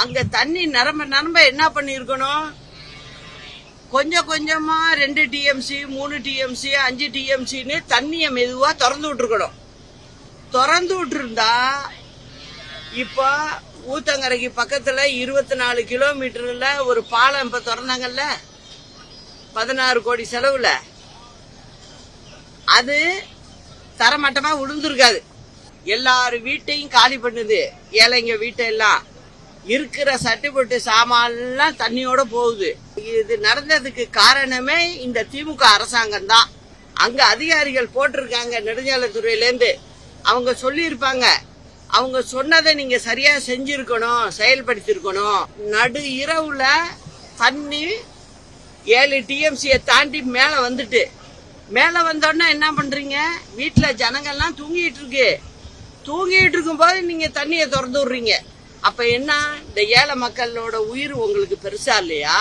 அங்க தண்ணி நிரம்ப என்ன பண்ணிருக்கணும், கொஞ்சம் கொஞ்சமா 2 டிஎம்சி 3 டிஎம்சி 5 டிஎம்சின்னு தண்ணிய மெதுவா திறந்து விட்டுருக்கணும். திறந்து விட்டுருந்தா இப்ப ஊத்தங்கரைக்கு பக்கத்துல 24 கிலோமீட்டர்ல ஒரு பாலம் இப்ப திறந்தாங்கல்ல 16 கோடி செலவுல, அது தரமட்டமா விழுந்திருக்காது. எல்லாரும் வீட்டையும் காலி பண்ணுது. ஏழைங்க வீட்டெல்லாம் இருக்கிற சட்டுப்பட்டு சாமான்லாம் தண்ணியோட போகுது. இது நடந்ததுக்கு காரணமே இந்த திமுக அரசாங்கம் தான். அங்க அதிகாரிகள் போட்டிருக்காங்க நெடுஞ்சாலைத்துறையிலேருந்து, அவங்க சொல்லியிருப்பாங்க. அவங்க சொன்னதை நீங்க சரியா செஞ்சிருக்கணும், செயல்படுத்திருக்கணும். நடு இரவுல தண்ணி 7 டிஎம்சியை தாண்டி மேல வந்துட்டு, மேல வந்தோன்னா என்ன பண்றீங்க, வீட்டுல ஜனங்கள்லாம் தூங்கிட்டு இருக்கும் போது நீங்க தண்ணியை திறந்து விடுறீங்க. அப்ப என்ன, இந்த ஏழை மக்களோட உயிர் உங்களுக்கு பெருசா இல்லையா?